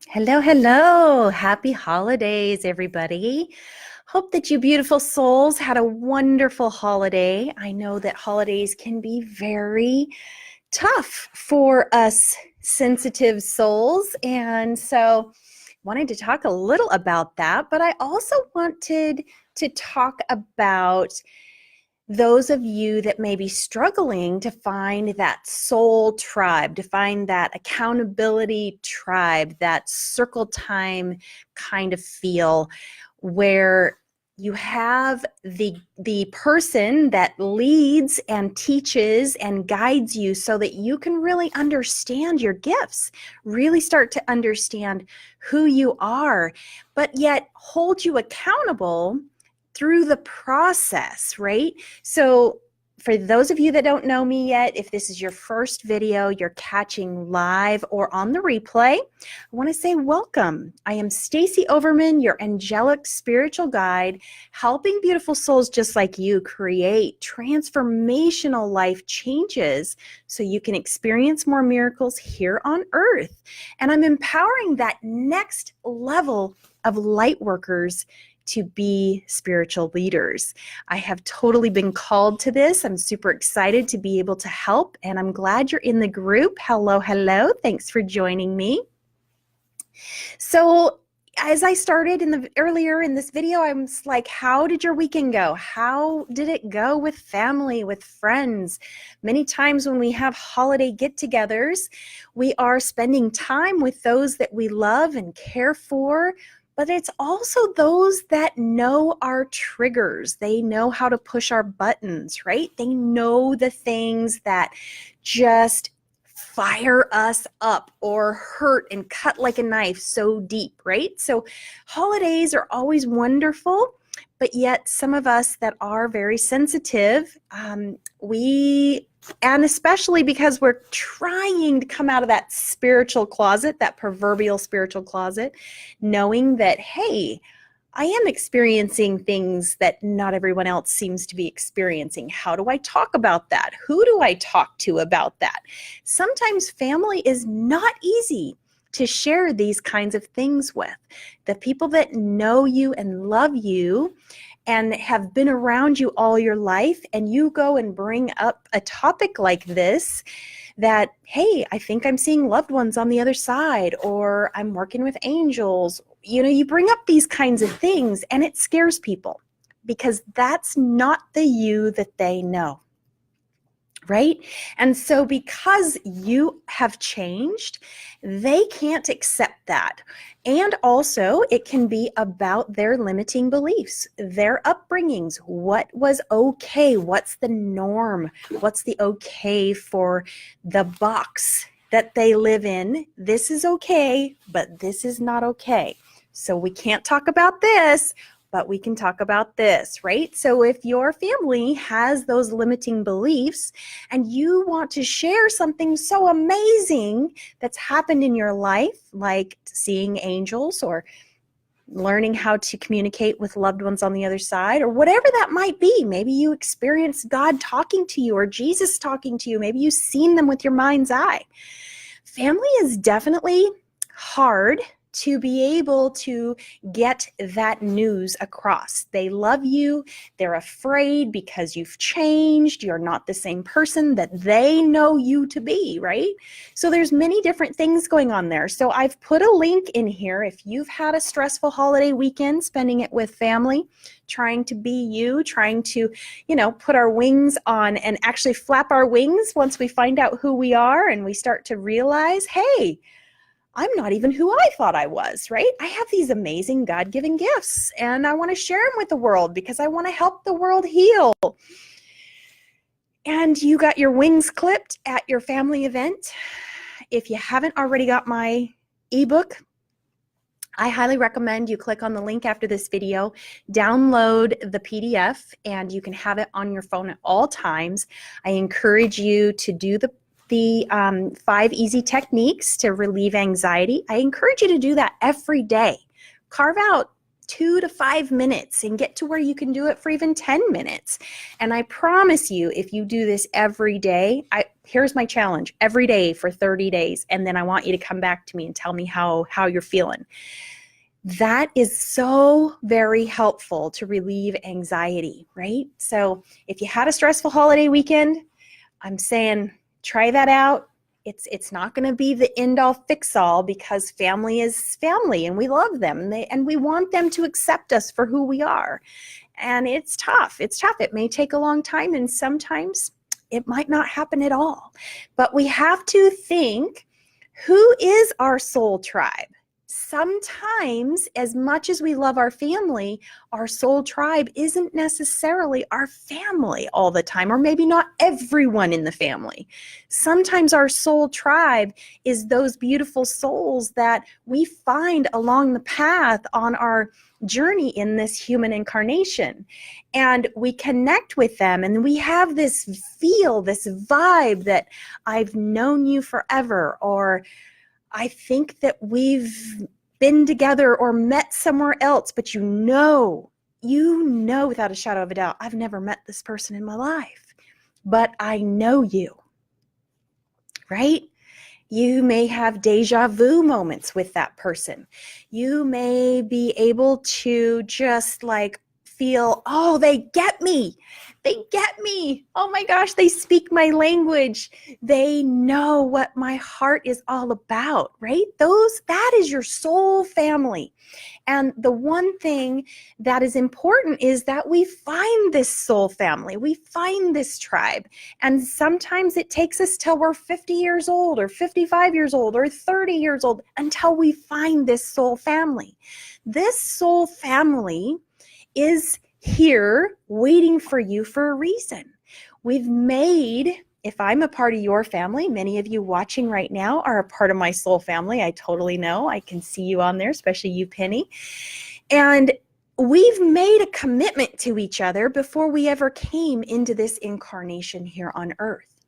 Hello, hello. Happy holidays, everybody. Hope that you beautiful souls had a wonderful holiday. I know that holidays can be very tough for us sensitive souls. And so wanted to talk a little about that, but I also wanted to talk about those of you that may be struggling to find that soul tribe, to find that accountability tribe, that circle time kind of feel where you have the person that leads and teaches and guides you so that you can really understand your gifts, really start to understand who you are, but yet hold you accountable through the process, right? So for those of you that don't know me yet, if this is your first video you're catching live or on the replay, I want to say welcome. I am Stacie Overman, your angelic spiritual guide, helping beautiful souls just like you create transformational life changes so you can experience more miracles here on earth. And I'm empowering that next level of light workers to be spiritual leaders. I have totally been called to this. I'm super excited to be able to help, and I'm glad you're in the group. Hello, hello. Thanks for joining me. So as I started earlier in this video, I was like, how did your weekend go? How did it go with family, with friends? Many times when we have holiday get-togethers, we are spending time with those that we love and care for, but it's also those that know our triggers. They know how to push our buttons, right? They know the things that just fire us up or hurt and cut like a knife so deep, right? So holidays are always wonderful, but yet some of us that are very sensitive, and especially because we're trying to come out of that spiritual closet, that proverbial spiritual closet, knowing that, hey, I am experiencing things that not everyone else seems to be experiencing. How do I talk about that? Who do I talk to about that? Sometimes family is not easy to share these kinds of things with. The people that know you and love you and have been around you all your life, and you go and bring up a topic like this, that, hey, I think I'm seeing loved ones on the other side, or I'm working with angels. You bring up these kinds of things and it scares people because that's not the you that they know. Right? And so because you have changed, they can't accept that. And also it can be about their limiting beliefs, their upbringings, what was okay, what's the norm, what's the okay for the box that they live in. This is okay, but this is not okay. So we can't talk about this, but we can talk about this, right? So if your family has those limiting beliefs and you want to share something so amazing that's happened in your life, like seeing angels or learning how to communicate with loved ones on the other side, or whatever that might be. Maybe you experienced God talking to you or Jesus talking to you. Maybe you've seen them with your mind's eye. Family is definitely hard to be able to get that news across. They love you. They're afraid because you've changed. You're not the same person that they know you to be, right? So there's many different things going on there. So I've put a link in here. If you've had a stressful holiday weekend, spending it with family, trying to be you, trying to, put our wings on and actually flap our wings once we find out who we are and we start to realize, hey, I'm not even who I thought I was, right? I have these amazing God-given gifts and I want to share them with the world because I want to help the world heal. And you got your wings clipped at your family event. If you haven't already got my ebook, I highly recommend you click on the link after this video, download the PDF, and you can have it on your phone at all times. I encourage you to do the 5 easy techniques to relieve anxiety. I encourage you to do that every day. Carve out 2 to 5 minutes and get to where you can do it for even 10 minutes. And I promise you, if you do this every day, here's my challenge, every day for 30 days. And then I want you to come back to me and tell me how you're feeling. That is so very helpful to relieve anxiety, right? So if you had a stressful holiday weekend, I'm saying try that out. It's not going to be the end-all fix-all, because family is family and we love them and we want them to accept us for who we are. And it's tough. It's tough. It may take a long time, and sometimes it might not happen at all. But we have to think, who is our soul tribe? Sometimes, as much as we love our family, our soul tribe isn't necessarily our family all the time, or maybe not everyone in the family. Sometimes our soul tribe is those beautiful souls that we find along the path on our journey in this human incarnation. And we connect with them, and we have this feel, this vibe that I've known you forever, or I think that we've been together or met somewhere else, but you know without a shadow of a doubt, I've never met this person in my life, but I know you, right? You may have deja vu moments with that person. You may be able to just like feel, oh, they get me. They get me. Oh my gosh, they speak my language. They know what my heart is all about, right? That is your soul family. And the one thing that is important is that we find this soul family. We find this tribe. And sometimes it takes us till we're 50 years old or 55 years old or 30 years old until we find this soul family. This soul family is here waiting for you for a reason. We've made, if I'm a part of your family, many of you watching right now are a part of my soul family. I totally know. I can see you on there, especially you, Penny. And we've made a commitment to each other before we ever came into this incarnation here on earth.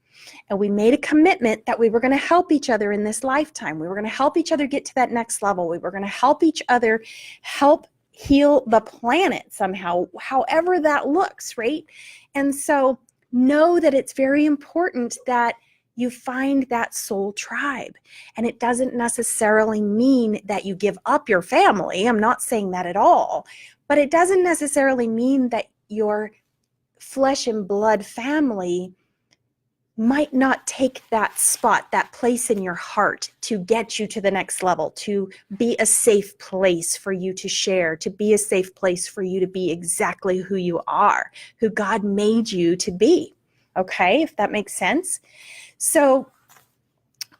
And we made a commitment that we were going to help each other in this lifetime. We were going to help each other get to that next level. We were going to help each other help heal the planet somehow, however that looks, right? And so know that it's very important that you find that soul tribe. And it doesn't necessarily mean that you give up your family. I'm not saying that at all. But it doesn't necessarily mean that your flesh and blood family might not take that spot, that place in your heart to get you to the next level, to be a safe place for you to share, to be a safe place for you to be exactly who you are, who God made you to be. Okay, if that makes sense. So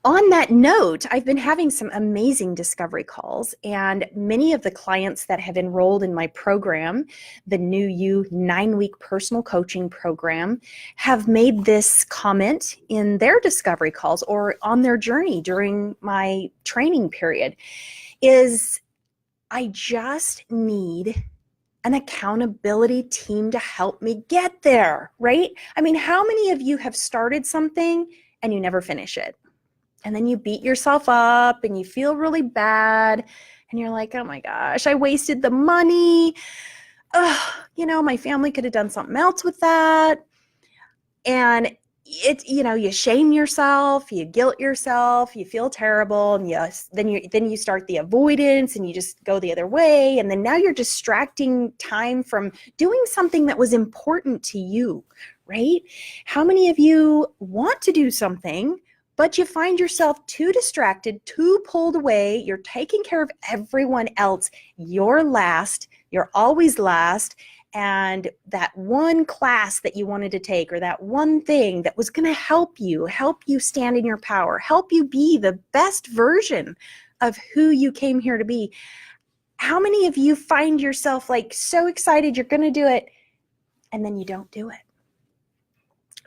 on that note, I've been having some amazing discovery calls, and many of the clients that have enrolled in my program, the New You 9-week personal coaching program, have made this comment in their discovery calls or on their journey during my training period, is I just need an accountability team to help me get there, right? I mean, how many of you have started something and you never finish it? And then you beat yourself up and you feel really bad and you're like, oh my gosh, I wasted the money. My family could have done something else with that. And you shame yourself, you guilt yourself, you feel terrible, and then you start the avoidance and you just go the other way. And then now you're distracting time from doing something that was important to you, right? How many of you want to do something, but you find yourself too distracted, too pulled away, you're taking care of everyone else, you're last, you're always last, and that one class that you wanted to take or that one thing that was going to help you stand in your power, help you be the best version of who you came here to be. How many of you find yourself like so excited you're going to do it and then you don't do it?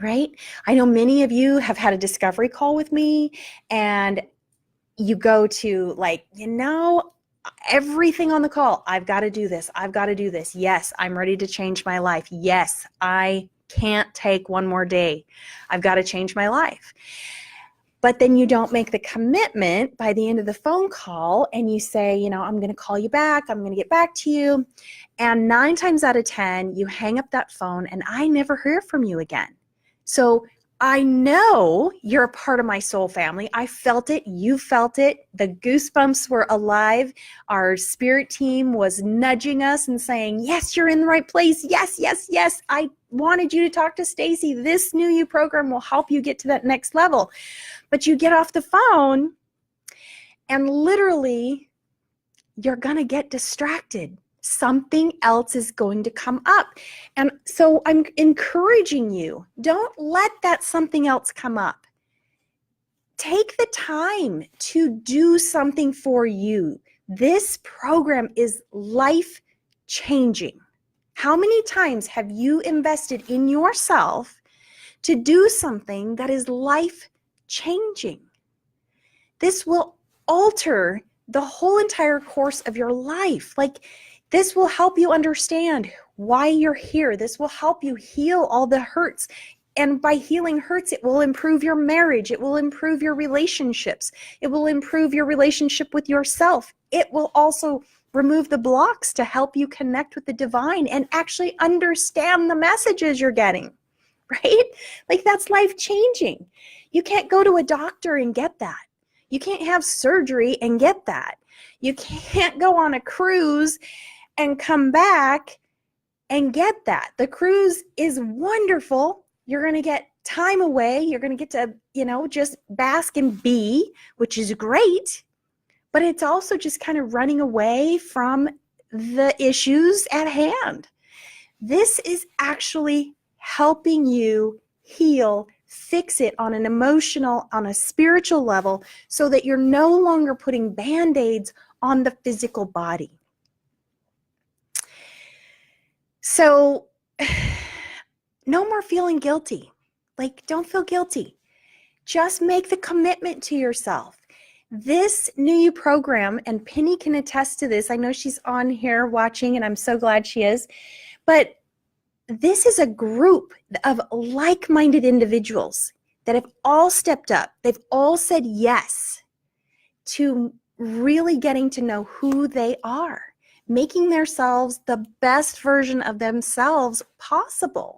Right? I know many of you have had a discovery call with me and you go to everything on the call. I've got to do this. I've got to do this. Yes, I'm ready to change my life. Yes, I can't take one more day. I've got to change my life. but then you don't make the commitment by the end of the phone call and you say, I'm going to call you back. I'm going to get back to you. And 9 times out of 10, you hang up that phone and I never hear from you again. So I know you're a part of my soul family. I felt it. You felt it. The goosebumps were alive. Our spirit team was nudging us and saying, yes, you're in the right place. Yes, yes, yes. I wanted you to talk to Stacie. This New You program will help you get to that next level. But you get off the phone and literally you're going to get distracted. Something else is going to come up. And so I'm encouraging you, don't let that something else come up. Take the time to do something for you. This program is life-changing. How many times have you invested in yourself to do something that is life-changing? This will alter the whole entire course of your life. This will help you understand why you're here. This will help you heal all the hurts. And by healing hurts, it will improve your marriage. It will improve your relationships. It will improve your relationship with yourself. It will also remove the blocks to help you connect with the divine and actually understand the messages you're getting, right? That's life-changing. You can't go to a doctor and get that. You can't have surgery and get that. You can't go on a cruise and come back and get that. The cruise is wonderful. You're going to get time away. You're going to get to, just bask and be, which is great. But it's also just kind of running away from the issues at hand. This is actually helping you heal, fix it on an emotional, on a spiritual level, so that you're no longer putting Band-Aids on the physical body. So no more feeling guilty. Don't feel guilty. Just make the commitment to yourself. This New You program, and Penny can attest to this. I know she's on here watching, and I'm so glad she is. But this is a group of like-minded individuals that have all stepped up. They've all said yes to really getting to know who they are, making themselves the best version of themselves possible.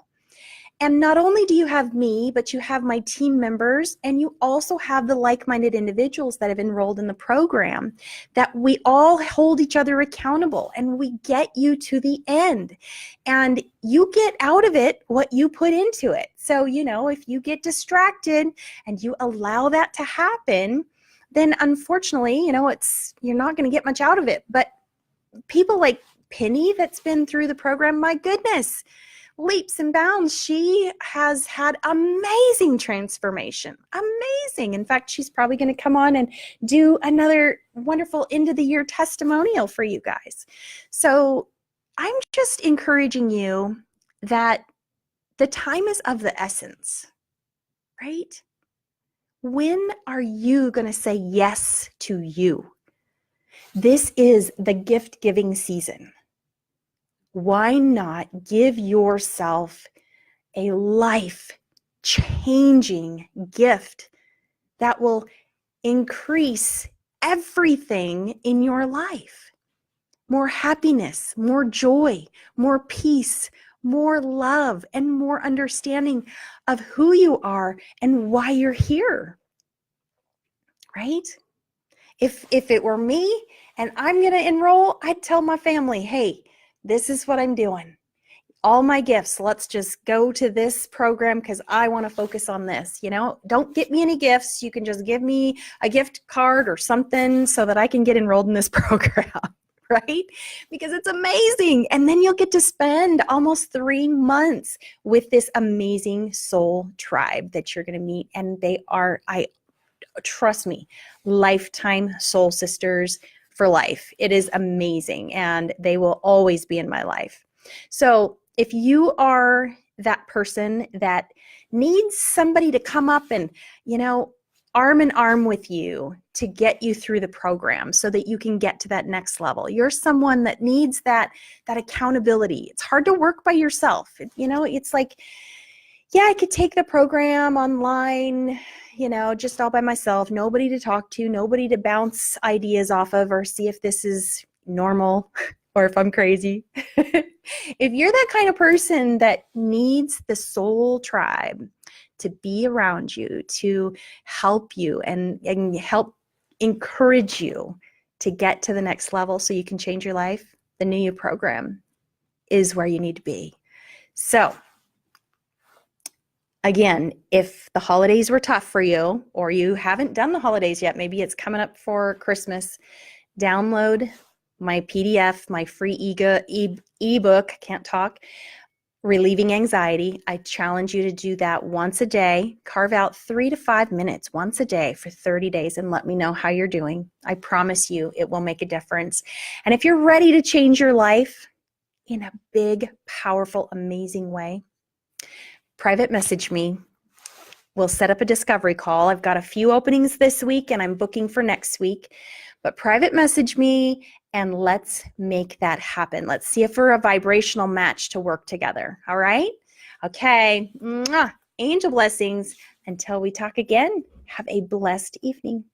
And not only do you have me, but you have my team members, and you also have the like-minded individuals that have enrolled in the program, that we all hold each other accountable and we get you to the end. And you get out of it what you put into it. So, if you get distracted and you allow that to happen, then unfortunately, you're not going to get much out of it. But people like Penny that's been through the program, my goodness, leaps and bounds. She has had amazing transformation. Amazing. In fact, she's probably going to come on and do another wonderful end of the year testimonial for you guys. So I'm just encouraging you that the time is of the essence, right? When are you going to say yes to you? This is the gift-giving season. Why not give yourself a life-changing gift that will increase everything in your life? More happiness, more joy, more peace, more love, and more understanding of who you are and why you're here, right? If it were me and I'm going to enroll, I'd tell my family, hey, this is what I'm doing. All my gifts, let's just go to this program because I want to focus on this. Don't get me any gifts. You can just give me a gift card or something so that I can get enrolled in this program, right? Because it's amazing. And then you'll get to spend almost 3 months with this amazing soul tribe that you're going to meet. And they are, trust me, lifetime soul sisters for life. It is amazing, and they will always be in my life. So if you are that person that needs somebody to come up and, arm in arm with you to get you through the program so that you can get to that next level, you're someone that needs that accountability. It's hard to work by yourself. It's like yeah, I could take the program online, just all by myself, nobody to talk to, nobody to bounce ideas off of or see if this is normal or if I'm crazy. If you're that kind of person that needs the soul tribe to be around you, to help you and help encourage you to get to the next level so you can change your life, the New You program is where you need to be. So, again, if the holidays were tough for you or you haven't done the holidays yet, maybe it's coming up for Christmas, download my PDF, my free ebook, can't talk, Relieving Anxiety. I challenge you to do that once a day. Carve out 3 to 5 minutes once a day for 30 days and let me know how you're doing. I promise you it will make a difference. And if you're ready to change your life in a big, powerful, amazing way, private message me. We'll set up a discovery call. I've got a few openings this week and I'm booking for next week, but private message me and let's make that happen. Let's see if we're a vibrational match to work together. All right? Okay. Mwah. Angel blessings. Until we talk again, have a blessed evening.